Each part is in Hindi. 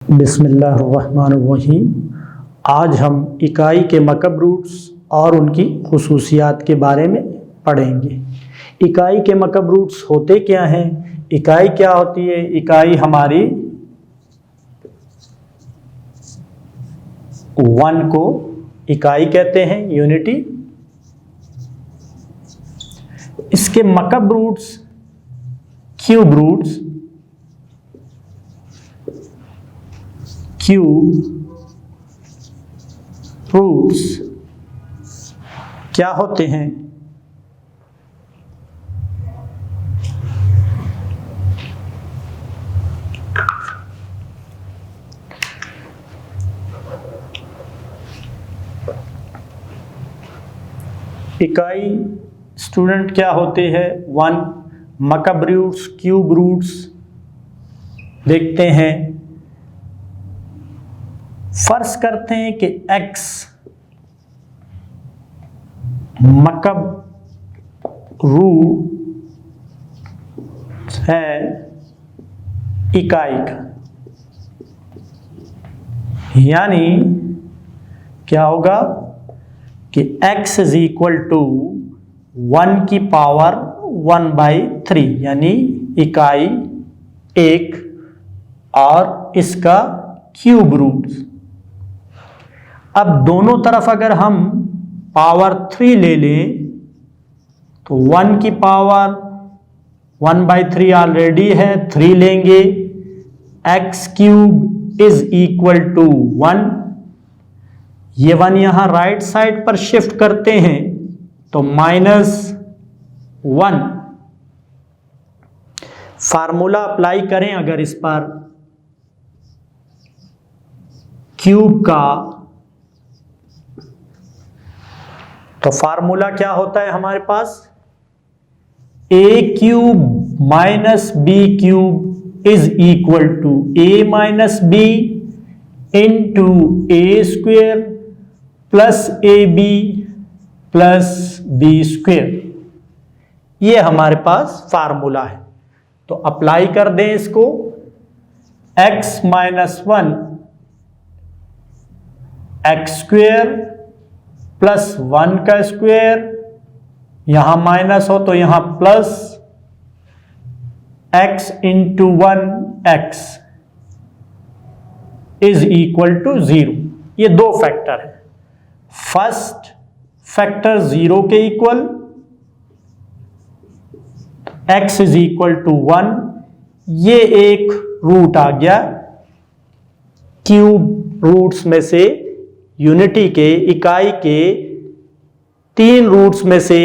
बिस्मिल्लाहिर्रहमानिर्रहीम। आज हम इकाई के मकब रूट्स और उनकी खुसूसियात के बारे में पढ़ेंगे। इकाई के मकब रूट्स होते क्या हैं? इकाई क्या होती है? इकाई हमारी 1 को इकाई कहते हैं, यूनिटी। इसके मकब रूट्स क्यूब रूट्स, क्या होते हैं? इकाई स्टूडेंट क्या होते हैं? 1 मकब रूट्स, क्यूब रूट्स देखते हैं। फर्ज करते हैं कि x मकब रूट है इकाई का, यानी क्या होगा कि x इज इक्वल टू 1 की पावर 1/3, यानी इकाई 1 और इसका क्यूब रूट्स। अब दोनों तरफ अगर हम पावर 3 ले लें तो 1 की पावर 1/3 ऑलरेडी है, 3 लेंगे, x cube is equal to 1। ये 1 यहां राइट साइड पर शिफ्ट करते हैं तो -1। फार्मूला अप्लाई करें अगर इस पर क्यूब का, तो फार्मूला क्या होता है हमारे पास? a cube minus b cube is equal to a minus b into a square plus ab plus b square. ये हमारे पास फार्मूला है, तो अप्लाई कर दें इसको। x minus 1 x square plus 1 का स्क्वेयर, यहां माइनस हो तो यहां plus x into 1 x is equal to 0। ये दो फैक्टर है। फर्स्ट फैक्टर 0 के इक्वल, x इज इक्वल टू 1। ये एक रूट आ गया क्यूब रूट्स में से, यूनिटी के, इकाई के 3 रूट्स में से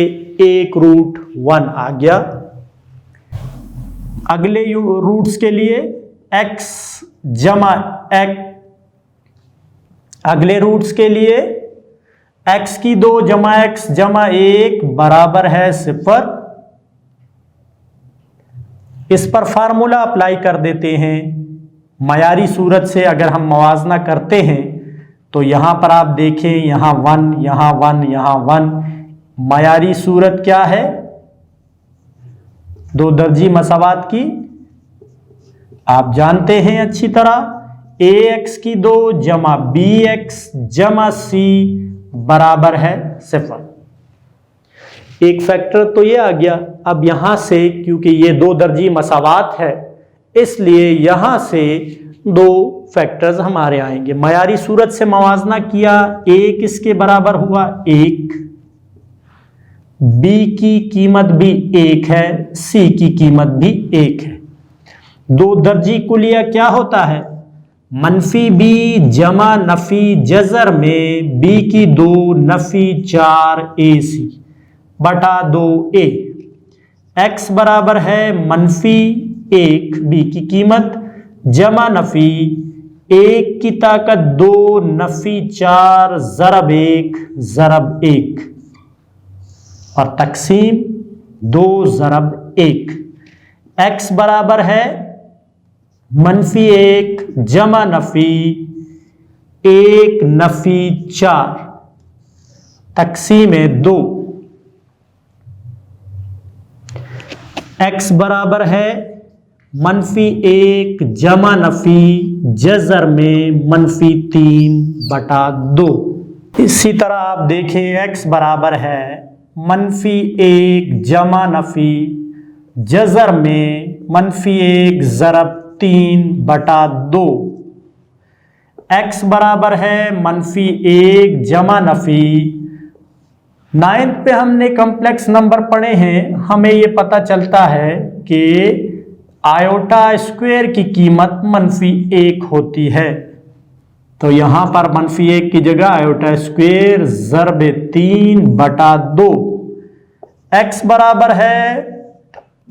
एक रूट 1 आ गया। अगले रूट्स के लिए x जमा x, अगले रूट्स के लिए x की 2 जमा x जमा 1 बराबर है 0। इस पर फार्मूला अप्लाई कर देते हैं। मयारी सूरत से अगर हम मवाजना करते हैं तो यहां पर आप देखें, यहां 1, यहां 1, यहां 1। मयारी सूरत क्या है? 2 दर्जी मसावात की आप जानते हैं अच्छी तरह। ax की 2 जमा bx जमा c बराबर है 0। एक फैक्टर तो ये आ गया। अब यहां से, क्योंकि ये 2 दर्जी मसावात है, इसलिए यहां से 2 फैक्टर्स हमारे आएंगे। मयारी सूरत से मवाजना किया, a किसके बराबर हुआ? 1। b की कीमत भी 1 है, c की कीमत भी 1 है। 2 दर्जी कुलिया क्या होता है? मनफी b जमा नफी जजर में b की 2 नफी 4 ac बटा 2a। x बराबर है मनफी 1 b की कीमत जमा नफी 1 की ताकत 2 नफी 4 ज़रब 1 ज़रब 1 और तकसीम 2 ज़रब 1। x बराबर है मनफी 1 जमा नफी 1 नफी 4 तकसीम 2। x बराबर है -1 जमा नफी जज़र में -3/2। इसी तरह आप देखें x बराबर है -1 जमा नफी जज़र में -1 ज़रब 3/2। x बराबर है -1 जमा नफी। 9th पे हमने कॉम्प्लेक्स नंबर पढ़े हैं, हमें ये पता चलता है कि आयोटा स्क्वायर की कीमत -1 होती है। तो यहां पर -1 की जगह आयोटा स्क्वायर ज़रब 3/2। x बराबर है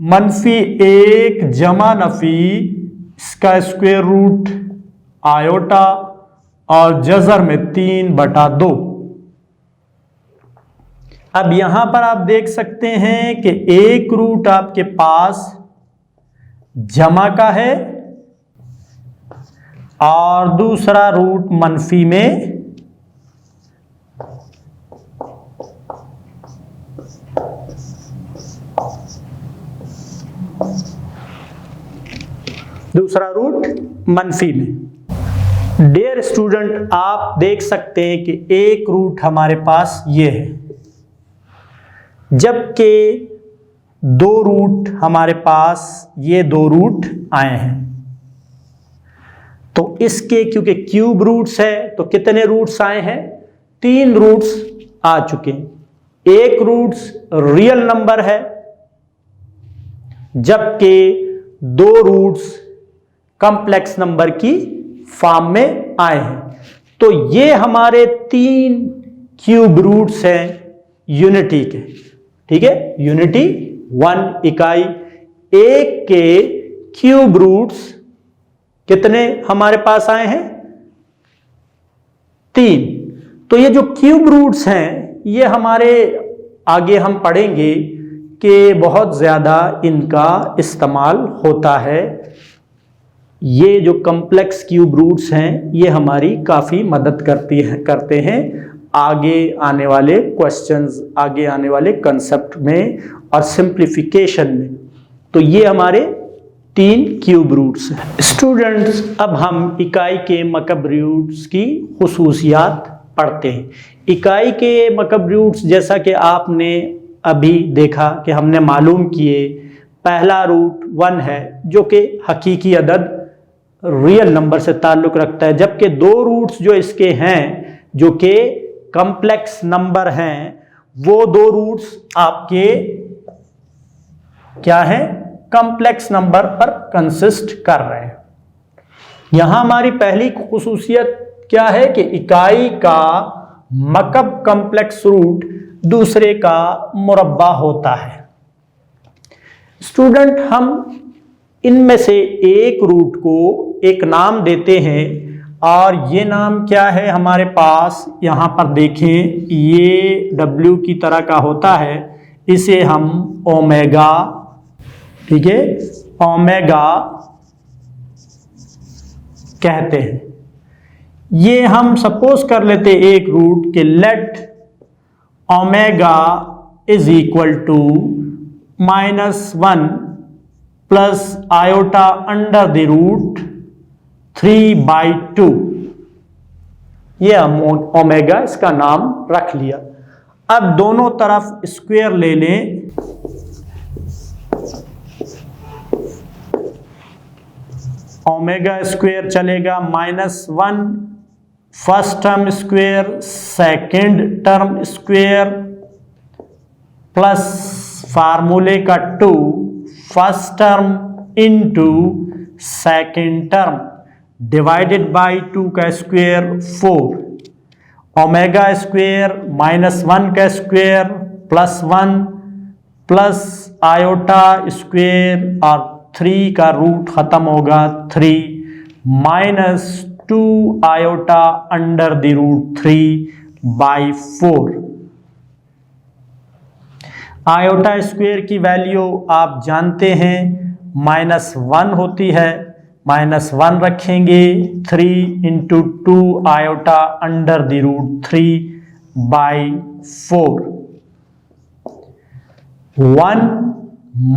-1 जमा नफी इसका स्क्वायर रूट आयोटा और जज़र में 3/2। अब यहां पर आप देख सकते हैं कि एक रूट आपके पास जमा का है और दूसरा रूट मनफी में डियर स्टूडेंट, आप देख सकते हैं कि एक रूट हमारे पास ये है, जबकि दो रूट हमारे पास ये दो रूट आए हैं। तो इसके क्योंकि क्यूब रूट्स है तो कितने रूट्स आए हैं? 3 रूट्स आ चुके हैं। एक रूट्स रियल नंबर है जबकि 2 रूट्स कॉम्प्लेक्स नंबर की फॉर्म में आए हैं। तो ये हमारे 3 क्यूब रूट्स हैं यूनिटी के, ठीक है, यूनिटी 1 इकाई। एक के क्यूब रूट्स कितने हमारे पास आए हैं? 3। तो ये जो क्यूब रूट्स हैं ये हमारे आगे हम पढ़ेंगे कि बहुत ज़्यादा इनका इस्तेमाल होता है। ये जो कॉम्प्लेक्स क्यूब रूट्स हैं ये हमारी काफ़ी मदद करते हैं आगे आने वाले क्वेश्चंस, आगे आने वाले कंसेप्ट में और सिंप्लीफिकेशन में। तो ये हमारे 3 क्यूब रूट्स हैं। स्टूडेंट्स, अब हम इकाई के मकब रूट्स की खुसूसियात पढ़ते हैं। इकाई के मकब रूट्स जैसा कि आपने अभी देखा कि हमने मालूम किए, पहला रूट 1 है जो कि हकीकी अदद रियल नंबर से ताल्लुक़ रखता है, जबकि 2 रूट्स जो इसके हैं जो कि कॉम्प्लेक्स नंबर हैं वो 2 रूट्स आपके क्या हैं? कॉम्प्लेक्स नंबर पर कंसिस्ट कर रहे हैं। यहां हमारी पहली खुसूसियत क्या है कि इकाई का मकब कॉम्प्लेक्स रूट दूसरे का मुरब्बा होता है। स्टूडेंट, हम इनमें से एक रूट को एक नाम देते हैं और ये नाम क्या है हमारे पास? यहां पर देखें, ये W की तरह का होता है, इसे हम ओमेगा, ठीक है, ओमेगा कहते हैं। ये हम सपोज कर लेते एक रूट के let omega is equal to -1 plus iota under the root 3/2। ये हम ओमेगा इसका नाम रख लिया। अब दोनों तरफ स्क्वायर ले लें। ओमेगा स्क्वायर चलेगा -1 first term square, second term square plus फार्मूले का 2 first term into second term divided by 2 का स्क्वायर 4। ओमेगा स्क्वायर -1 का स्क्वायर +1 प्लस आयोटा स्क्वायर और 3 का रूट खत्म होगा 3 -2 iota under the root 3/4। Iota square की वैल्यू आप जानते हैं -1 होती है, -1 रखेंगे 3 × 2 iota under the root 3/4। 1 -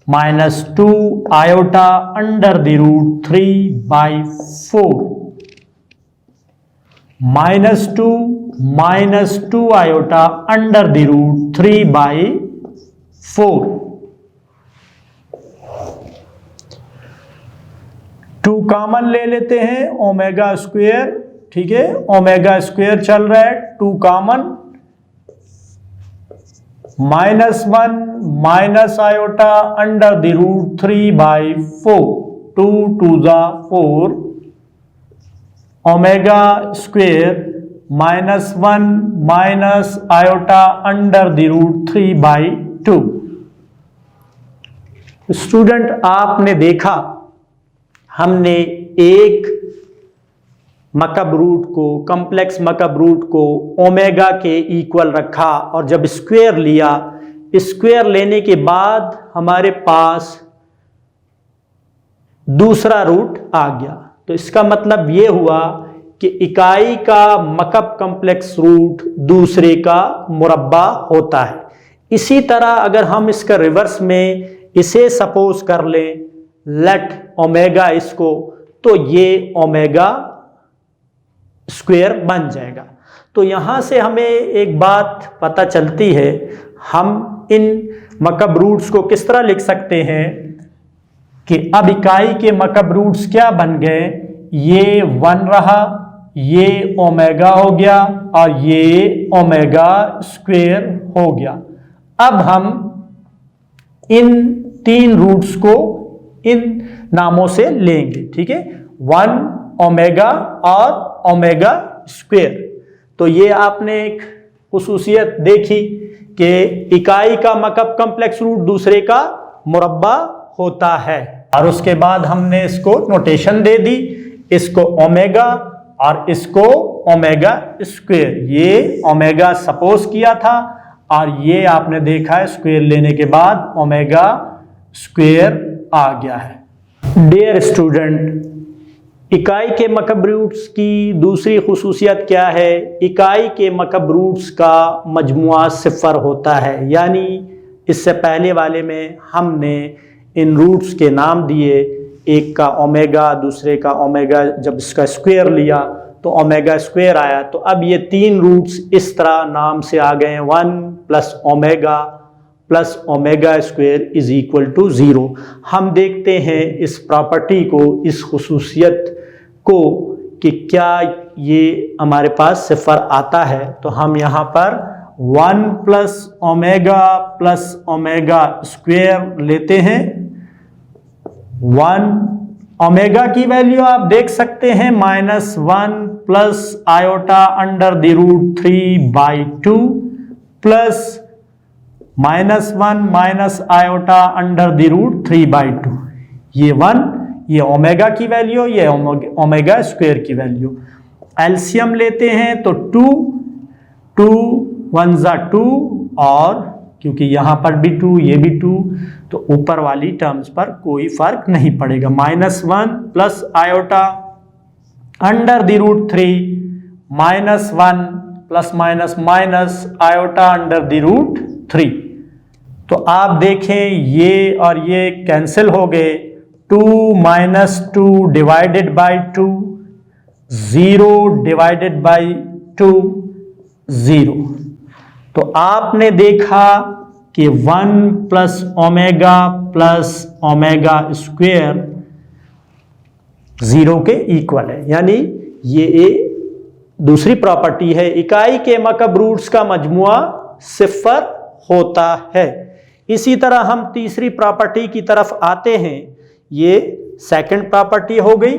minus 2 iota under the root 3/4 minus two iota under the root 3/4। 2 common ले लेते हैं, ओमेगा स्क्वेयर, ठीक है, ओमेगा स्क्वेयर चल रहा है, 2 common, -1 minus iota under the root 3/4, 2 2 4, omega square -1 minus iota under the root 3/2। Student, आपने देखा हमने एक मकब रूट को, कॉम्प्लेक्स मकब रूट को ओमेगा के इक्वल रखा और जब स्क्वायर लिया, स्क्वायर लेने के बाद हमारे पास दूसरा रूट आ गया। तो इसका मतलब ये हुआ कि इकाई का मकब कॉम्प्लेक्स रूट दूसरे का मुरब्बा होता है। इसी तरह अगर हम इसका रिवर्स में इसे सपोज कर लें, लेट ओमेगा इसको, तो ये ओमेगा स्क्वायर बन जाएगा। तो यहां से हमें एक बात पता चलती है, हम इन मकब रूट्स को किस तरह लिख सकते हैं कि अब इकाई के मकब रूट्स क्या बन गए, ये 1 रहा, ये ओमेगा हो गया और ये ओमेगा स्क्वायर हो गया। अब हम इन 3 रूट्स को इन नामों से लेंगे, ठीक है, 1 ओमेगा और ओमेगा स्क्वायर। तो ये आपने एक खुसूसियत देखी कि इकाई का मकब कॉम्प्लेक्स रूट दूसरे का मुरब्बा होता है। और उसके बाद हमने इसको नोटेशन दे दी, इसको ओमेगा और इसको ओमेगा स्क्वायर, ये ओमेगा सपोज किया था और ये आपने देखा है स्क्वायर लेने के बाद ओमेगा स्क्वायर आ गया है। डियर स्टूडेंट, इकाई के मकब रूट्स की दूसरी खुसूसियत क्या है? इकाई के मकब रूट्स का मजमुआ 0 होता है। यानी इससे पहले वाले में हमने इन रूट्स के नाम दिए, एक का ओमेगा, दूसरे का ओमेगा, जब इसका स्क्वायर लिया तो ओमेगा स्क्वायर आया। तो अब ये 3 रूट्स इस तरह नाम से आ गए, 1 plus omega plus omega square is equal to 0। हम देखते हैं इस प्रॉपर्टी को, इस खुसूसियत को, कि क्या ये हमारे पास 0 आता है। तो हम यहाँ पर 1 प्लस ओमेगा स्क्वायर लेते हैं। 1 ओमेगा की वैल्यू आप देख सकते हैं -1 plus iota under the root 3/2 plus -1 minus iota under the root 3/2। ये 1, ये ओमेगा की वैल्यू, ये ओमेगा स्क्वायर की वैल्यू। एलसीएम लेते हैं तो 2 1 ज़ा 2, और क्योंकि यहाँ पर भी 2, ये भी 2, तो ऊपर वाली टर्म्स पर कोई फर्क नहीं पड़ेगा। -1 plus iota under the root 3 -1 plus minus minus iota under the root 3। तो आप देखें ये और ये कैंसिल हो गए, 2 - 2 डिवाइडेड बाई 2, 0 डिवाइडेड बाई 2, 0। तो आपने देखा कि 1 प्लस ओमेगा स्क्वायर 0 के इक्वल है। यानी ये दूसरी प्रॉपर्टी है, इकाई के मकब रूट्स का मजमुआ 0 होता है। इसी तरह हम तीसरी प्रॉपर्टी की तरफ आते हैं, ये सेकंड प्रॉपर्टी हो गई।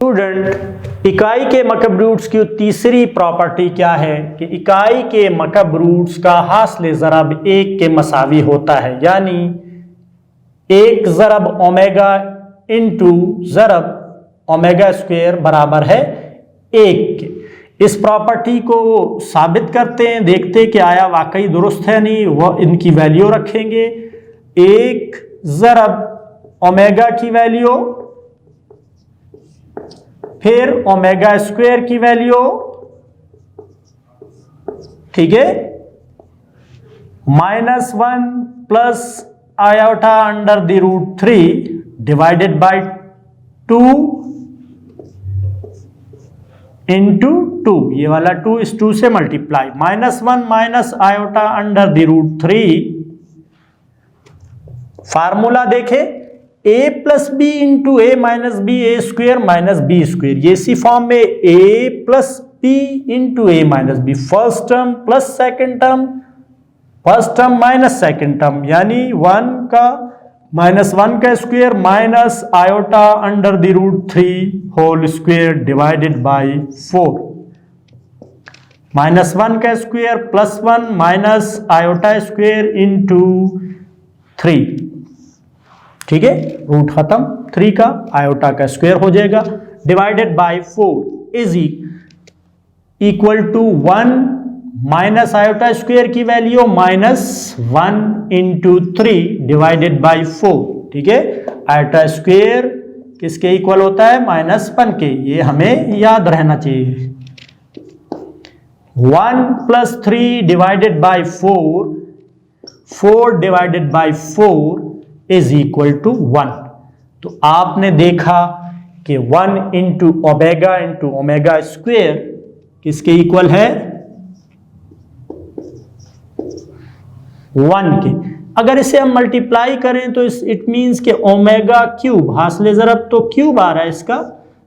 स्टूडेंट, इकाई के मकब रूट्स की तीसरी प्रॉपर्टी क्या है कि इकाई के मकब रूट्स का हासिल ज़रब 1 के मसावी होता है। यानी 1 ज़रब ओमेगा इंटू ज़रब ओमेगा स्क्वायर बराबर है 1 के। इस प्रॉपर्टी को साबित करते हैं, देखते हैं कि आया वाकई दुरुस्त है नहीं। वह इनकी वैल्यू रखेंगे, 1 ज़रब ओमेगा की वैल्यू, फिर ओमेगा स्क्वायर की वैल्यू, ठीक है, -1 plus iota under the root 3 divided by 2 into 2, ये वाला 2 इस 2 से multiply, -1 minus iota under the root 3, formula देखे a plus B into A minus B, A square minus B square, ये इसी फॉर्म में a plus B into A minus B, first term plus second term, first term minus second term, यानी 1 का -1 का square minus iota under the root 3 whole square divided by 4, -1 का square plus 1 minus iota square into 3, ठीक है, रूट खत्म, 3 का आयोटा का स्क्वेयर हो जाएगा, divided by 4 is equal to 1 minus iota square की वैल्यू -1 इंटू 3 डिवाइडेड बाय 4, ठीक है, आयोटा स्क्वेयर किसके इक्वल होता है, -1 के, ये हमें याद रहना चाहिए। 1 plus 3 divided by 4, 4 divided by 4 is equal to 1। तो आपने देखा कि 1 इंटू ओमेगा स्क्वेयर किसके इक्वल है, 1 के। अगर इसे हम मल्टीप्लाई करें तो इट मींस के ओमेगा क्यूब, हासिल ज़रब तो क्यूब आ रहा है इसका,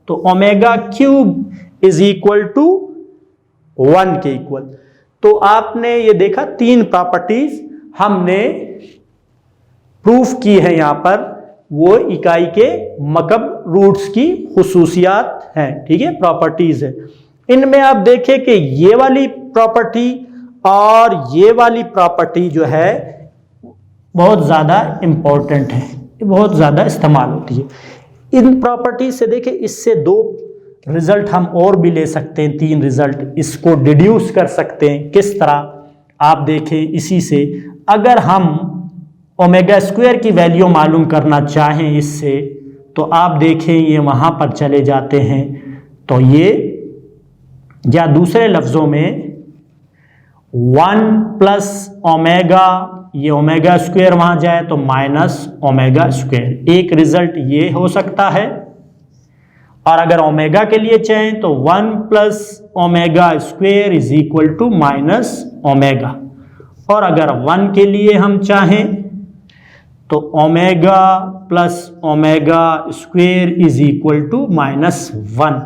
तो omega cube is equal to 1 के इक्वल। तो आपने ये देखा 3 प्रॉपर्टीज हमने प्रूफ की है यहां पर, वो इकाई के मकब रूट्स की खुसूसियात हैं, ठीक है, प्रॉपर्टीज है। इनमें आप देखें कि ये वाली प्रॉपर्टी और ये वाली प्रॉपर्टी जो है बहुत ज़्यादा इंपॉर्टेंट है, बहुत ज़्यादा इस्तेमाल होती है। इन प्रॉपर्टी से देखें, इससे 2 रिजल्ट हम और भी ले सकते हैं, 3 रिजल्ट इसको डिड्यूस कर सकते हैं। किस तरह, आप देखें, इसी से अगर हम ओमेगा स्क्वायर की वैल्यू मालूम करना चाहें इससे, तो आप देखें ये वहाँ पर चले जाते हैं, तो ये, या दूसरे लफ्ज़ों में 1 प्लस ओमेगा, ये ओमेगा स्क्वायर वहाँ जाए तो माइनस ओमेगा स्क्वायर, एक रिजल्ट ये हो सकता है। और अगर ओमेगा के लिए चाहें तो 1 plus omega square is equal to minus omega, और अगर 1 के लिए हम चाहें तो omega plus omega square is equal to -1।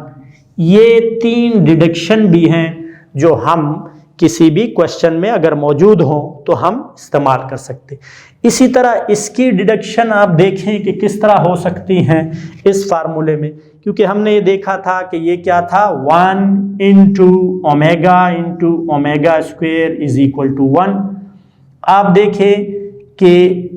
ये 3 डिडक्शन भी हैं जो हम किसी भी क्वेश्चन में अगर मौजूद हो तो हम इस्तेमाल कर सकते। इसी तरह इसकी डिडक्शन आप देखें कि किस तरह हो सकती हैं इस फार्मूले में, क्योंकि हमने ये देखा था कि ये क्या था, 1 into omega square is equal to 1। आप देखें कि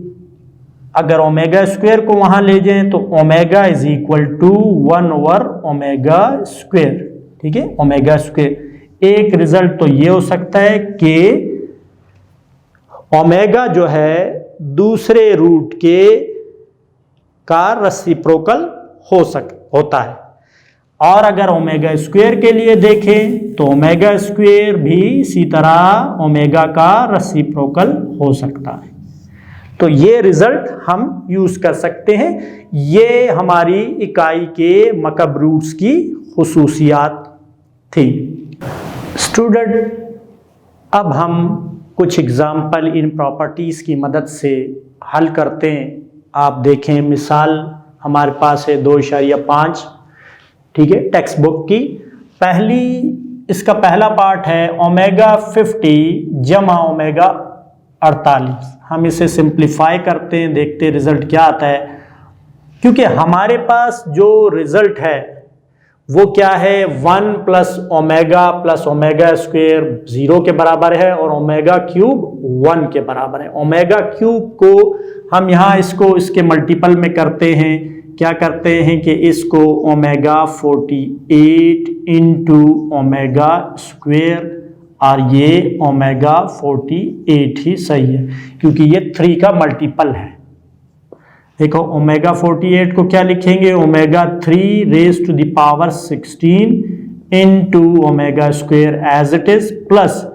अगर ओमेगा स्क्वायर को वहां ले जाएं तो omega is equal to 1 over omega square, ठीक है, ओमेगा स्क्वायर। एक रिजल्ट तो ये हो सकता है कि ओमेगा जो है दूसरे रूट के का रेसिप्रोकल होता है, और अगर ओमेगा स्क्वायर के लिए देखें तो ओमेगा स्क्वायर भी इसी तरह ओमेगा का रेसिप्रोकल हो सकता है। तो ये रिजल्ट हम यूज कर सकते हैं। ये हमारी इकाई के मकब रूट्स की खुसूसियात थी। स्टूडेंट, अब हम कुछ एग्जाम्पल इन प्रॉपर्टीज की मदद से हल करते हैं। आप देखें, मिसाल हमारे पास है 2.5, ठीक है, टेक्स्ट बुक की पहली, इसका पहला पार्ट है ओमेगा 50 जमा ओमेगा 48। हम इसे सिंप्लीफाई करते हैं, देखते हैं रिजल्ट क्या आता है। क्योंकि हमारे पास जो रिजल्ट है वो क्या है, 1 प्लस ओमेगा स्क्वेयर 0 के बराबर है और ओमेगा क्यूब 1 के बराबर है। ओमेगा क्यूब को हम यहाँ इसको इसके मल्टीपल में करते हैं, क्या करते हैं कि इसको ओमेगा 48 इंटू ओमेगा स्क्वेयर, और ये ओमेगा 48 ही सही है क्योंकि ये 3 का मल्टीपल है। देखो ओमेगा 48 को क्या लिखेंगे, omega 3 raise to the power 16 into omega square as it is, plus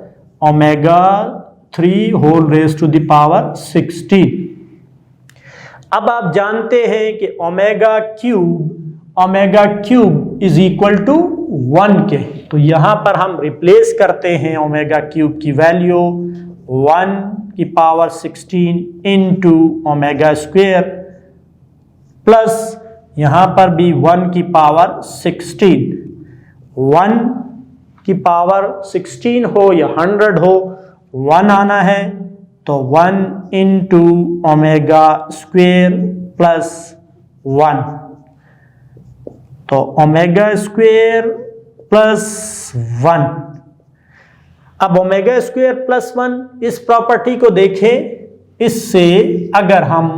omega 3 whole raise to the power 16। अब आप जानते हैं कि omega cube is equal to 1 के, तो यहां पर हम रिप्लेस करते हैं ओमेगा क्यूब की वैल्यू 1 की power 16 into omega square plus यहां पर भी 1 की पावर 16। 1 की पावर 16 हो या 100 हो, 1 आना है, तो 1 इंटू ओमेगा स्क्वेयर प्लस 1, तो ओमेगा स्क्वेयर प्लस 1। अब ओमेगा स्क्वेयर प्लस 1 इस प्रॉपर्टी को देखें, इससे अगर हम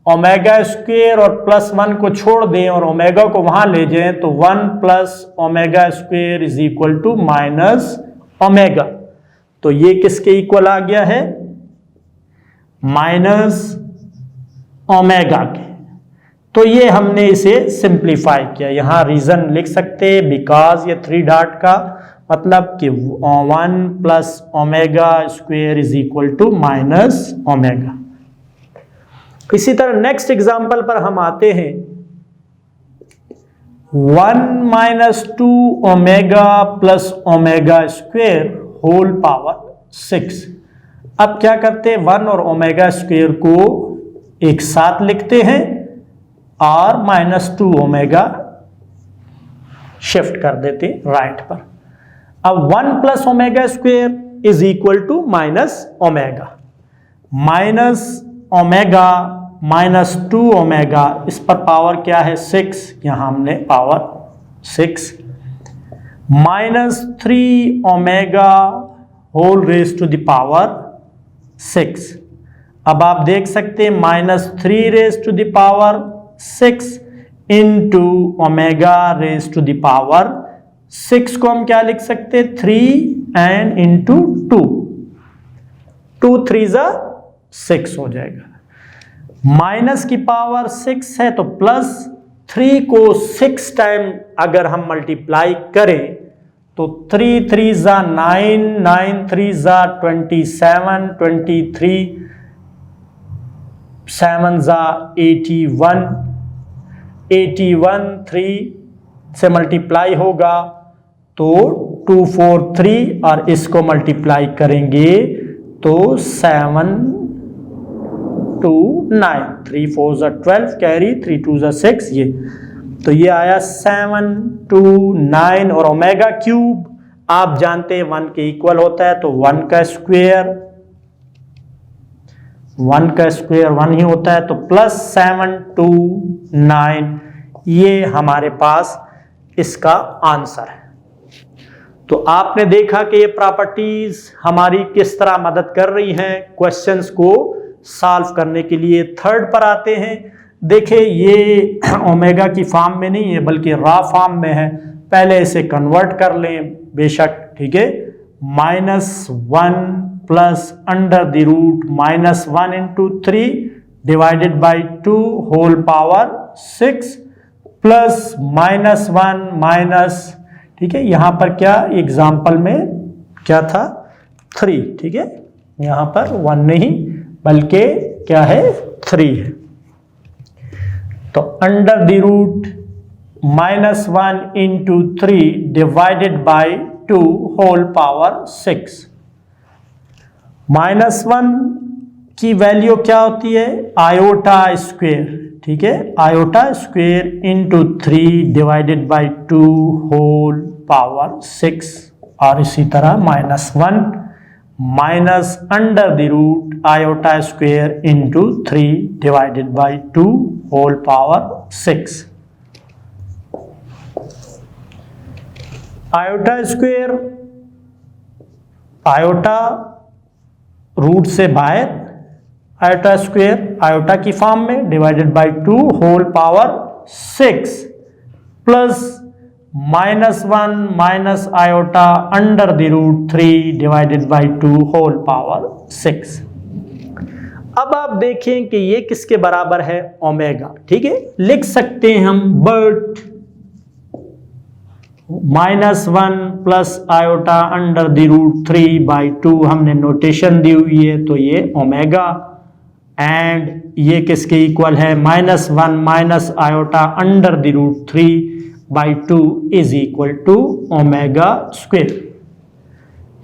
ओमेगा स्क्वेयर और प्लस 1 को छोड़ दें और ओमेगा को वहां ले जाएं तो 1 plus omega square is equal to minus omega, तो ये किसके इक्वल आ गया है? माइनस ओमेगा के। तो ये हमने इसे सिंप्लीफाई किया, यहां रीजन लिख सकते हैं बिकॉज ये 3 डॉट का मतलब कि 1 plus omega square is equal to minus omega. इसी तरह नेक्स्ट एग्जांपल पर हम आते हैं, 1 minus 2 omega plus omega square whole power 6। अब क्या करते हैं, 1 और ओमेगा स्क्वेयर को एक साथ लिखते हैं और माइनस 2 ओमेगा शिफ्ट कर देते राइट पर। अब 1 plus omega square is equal to minus omega, minus omega minus 2 omega, इस पर पावर क्या है 6, यहां हमने power 6, minus 3 omega whole raise to the power 6। अब आप देख सकते हैं minus 3 raise to the power 6 into omega raise to the power 6 को हम क्या लिख सकते हैं 3 एंड इंटू 2, 2 3 जा 6 हो जाएगा। माइनस की पावर 6 है तो प्लस 3 को 6 टाइम अगर हम मल्टीप्लाई करें तो 3 3 जा 9, 9 3 जा 27, 23 7 जा 81, 81 3 से मल्टीप्लाई होगा तो 2 4 3 और इसको मल्टीप्लाई करेंगे तो 7 2 9, 3 4 जा 12 कैरी 3 2 जा 6, ये तो ये आया 7 2 9। और ओमेगा क्यूब आप जानते हैं 1 के इक्वल होता है, तो 1 का स्क्वायर 1 ही होता है, तो प्लस 7 2 9, ये हमारे पास इसका आंसर है। तो आपने देखा कि ये प्रॉपर्टीज हमारी किस तरह मदद कर रही हैं क्वेश्चंस को सॉल्व करने के लिए। थर्ड पर आते हैं, देखिए ये ओमेगा की फॉर्म में नहीं है बल्कि रॉ फॉर्म में है, पहले इसे कन्वर्ट कर लें बेशक, ठीक है, -1 plus under the root -1 into 3 divided by 2 whole power 6 plus -1 minus, ठीक है, यहां पर क्या एग्जाम्पल में क्या था 3, ठीक है, यहां पर 1 नहीं बल्कि क्या है 3 है, तो under the root -1 into 3 divided by 2 whole power 6। -1 की वैल्यू क्या होती है आयोटा स्क्वेयर, ठीक है, iota square into 3 divided by 2 whole power 6, और इसी तरह -1 minus under the root iota square into 3 divided by 2 whole power 6। Iota square, iota root से बाहर, आयोटा स्क्वेयर आयोटा की फॉर्म में divided by 2 whole power 6 plus -1 minus iota under the root 3 divided by 2 whole power 6। अब आप देखें कि ये किसके बराबर है ओमेगा, ठीक है, लिख सकते हैं हम but -1 plus iota under the root 3/2 हमने नोटेशन दी हुई है, तो ये ओमेगा, एंड ये किसके इक्वल है, -1 minus iota under the root 3/2 is equal to omega square.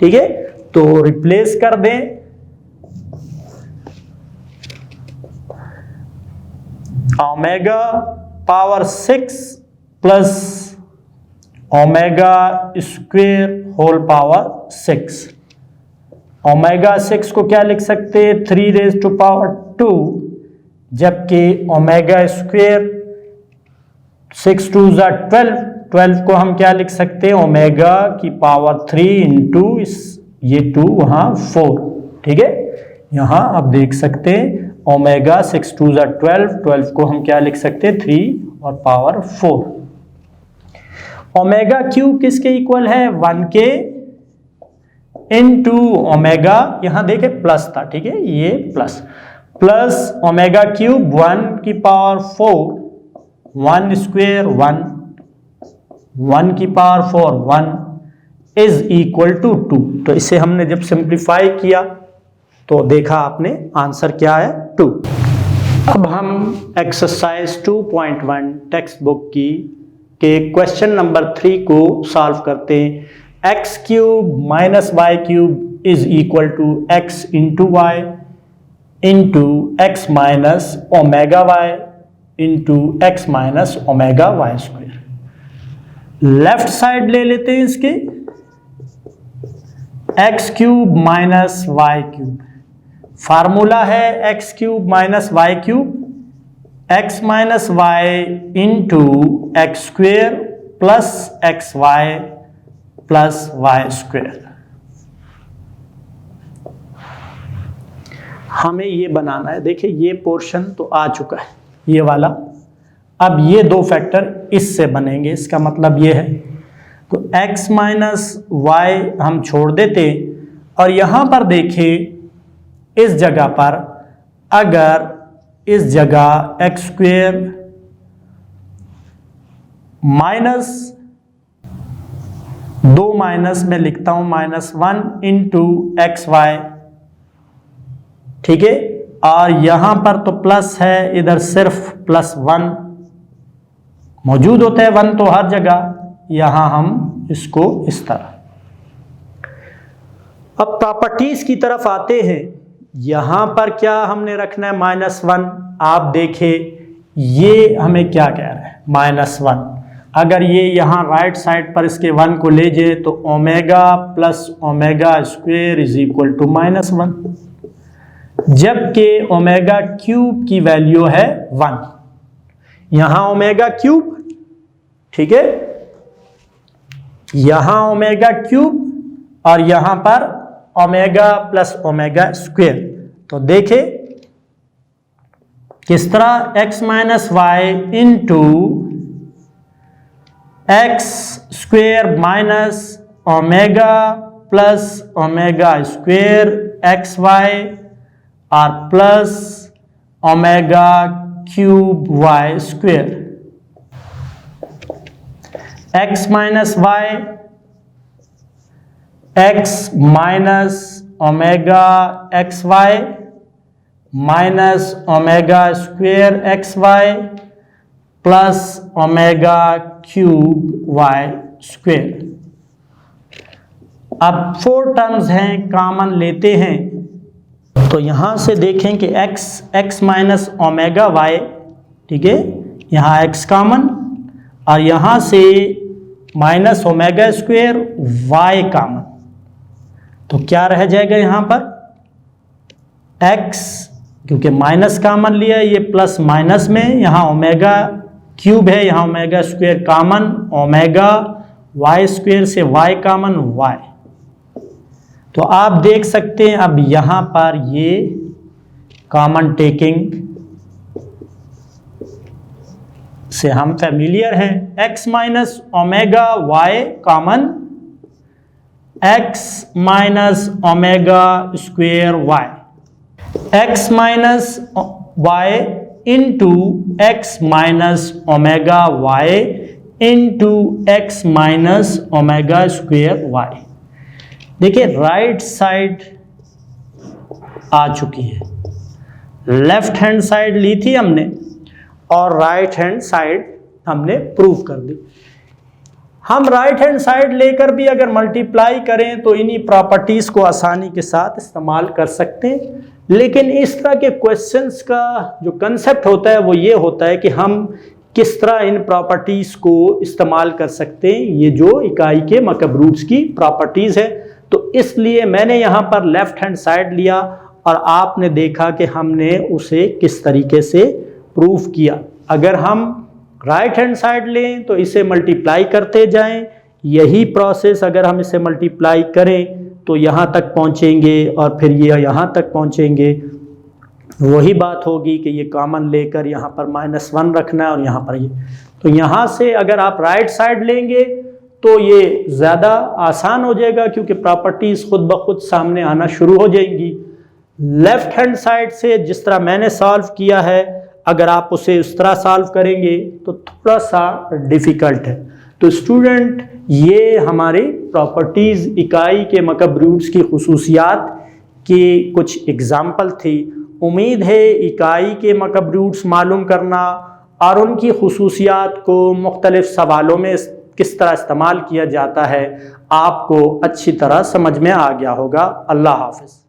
ठीक है, तो रिप्लेस कर दें omega power 6 plus omega square whole power 6। Omega 6 को क्या लिख सकते हैं, 3⁻², जबकि ओमेगा स्क्वेयर 6 2 12, 12 को हम क्या लिख सकते हैं, ओमेगा की पावर 3 इंटू ये 2 वहाँ 4। ठीक है, यहाँ आप देख सकते हैं ओमेगा 6 2 12, 12 को हम क्या लिख सकते हैं, 3 और पावर 4। ओमेगा क्यूब किसके इक्वल है, 1 के इंटू ओमेगा, यहां देखे प्लस था, ठीक है, ये प्लस ओमेगा क्यूब 1 की पावर 4, 1 स्क्वेयर 1 की पावर 4 1 इज इक्वल टू 2। तो इसे हमने जब सिंप्लीफाई किया तो देखा आपने आंसर क्या है, 2। अब हम एक्सरसाइज 2.1 टेक्स्ट बुक की के क्वेश्चन नंबर 3 को सॉल्व करते हैं। X cube minus y cube is equal to x into y into x minus omega y into x minus omega y square. Left side ले लेते हैं इसके, x cube minus y cube, formula है x cube minus y cube, x minus y into x square plus x y plus y square. हमें ये बनाना है, देखिए ये पोर्शन तो आ चुका है ये वाला, अब ये दो फैक्टर इससे बनेंगे, इसका मतलब ये है, तो x माइनस वाई हम छोड़ देते और यहां पर देखें इस जगह पर, अगर इस जगह एक्स स्क्वेयर माइनस 2 माइनस में लिखता हूं -1 इंटू एक्स वाई, ठीक है, और यहां पर तो प्लस है, इधर सिर्फ +1 मौजूद होता है, 1 तो हर जगह, यहां हम इसको इस तरह। अब प्रॉपर्टीज की तरफ आते हैं, यहां पर क्या हमने रखना है, -1। आप देखें ये हमें क्या कह रहा है, -1। अगर ये यहां राइट साइड पर इसके 1 को ले जाए तो omega plus omega square is equal to -1, जबकि ओमेगा क्यूब की वैल्यू है 1, यहां ओमेगा क्यूब, ठीक है, यहां ओमेगा क्यूब और यहां पर ओमेगा प्लस ओमेगा स्क्वेयर। तो देखें किस तरह, x minus y into x square minus omega plus omega square x y और plus omega cube y square. x minus y, x minus omega x y minus omega square x y plus omega cube y square. अब 4 टर्म्स हैं, कॉमन लेते हैं, तो यहां से देखें कि x माइनस ओमेगा वाई, ठीक है, यहां x कॉमन और यहां से minus omega square y common, तो क्या रह जाएगा यहां पर, x क्योंकि माइनस कॉमन लिया, ये प्लस माइनस में, यहां ओमेगा क्यूब है, यहां omega square common, omega y square से y कॉमन y। तो आप देख सकते हैं अब यहां पर ये कॉमन टेकिंग से हम फैमिलियर हैं, x minus omega y common, x minus omega square y, x minus y into x minus omega y into x minus omega square y. देखिए राइट साइड आ चुकी है, लेफ्ट हैंड साइड ली थी हमने और राइट हैंड साइड हमने प्रूव कर दी। हम राइट हैंड साइड लेकर भी अगर मल्टीप्लाई करें तो इन्हीं प्रॉपर्टीज को आसानी के साथ इस्तेमाल कर सकते हैं, लेकिन इस तरह के क्वेश्चंस का जो कंसेप्ट होता है वो ये होता है कि हम किस तरह इन प्रॉपर्टीज को इस्तेमाल कर सकते हैं, ये जो इकाई के मकब रूट्स की प्रॉपर्टीज है। तो इसलिए मैंने यहाँ पर लेफ्ट हैंड साइड लिया और आपने देखा कि हमने उसे किस तरीके से प्रूफ किया। अगर हम राइट हैंड साइड लें तो इसे मल्टीप्लाई करते जाएं, यही प्रोसेस अगर हम इसे मल्टीप्लाई करें तो यहाँ तक पहुँचेंगे और फिर ये यहाँ तक पहुँचेंगे। वही बात होगी कि ये कॉमन लेकर यहाँ पर -1 रखना है और यहाँ पर ये, तो यहाँ से अगर आप राइट साइड लेंगे तो ये ज़्यादा आसान हो जाएगा क्योंकि प्रॉपर्टीज़ खुद ब खुद सामने आना शुरू हो जाएंगी। लेफ्ट हैंड साइड से जिस तरह मैंने सॉल्व किया है, अगर आप उसे उस तरह सॉल्व करेंगे तो थोड़ा सा डिफ़िकल्ट है। तो स्टूडेंट, ये हमारी प्रॉपर्टीज़ इकाई के मकब रूट्स की खुसूसियात की कुछ एग्जाम्पल थी। उम्मीद है इकाई के मकब रूट्स मालूम करना और उनकी खुसूसियात को मुख्तलिफ सवालों में किस तरह इस्तेमाल किया जाता है आपको अच्छी तरह समझ में आ गया होगा। अल्लाह हाफ़िज़।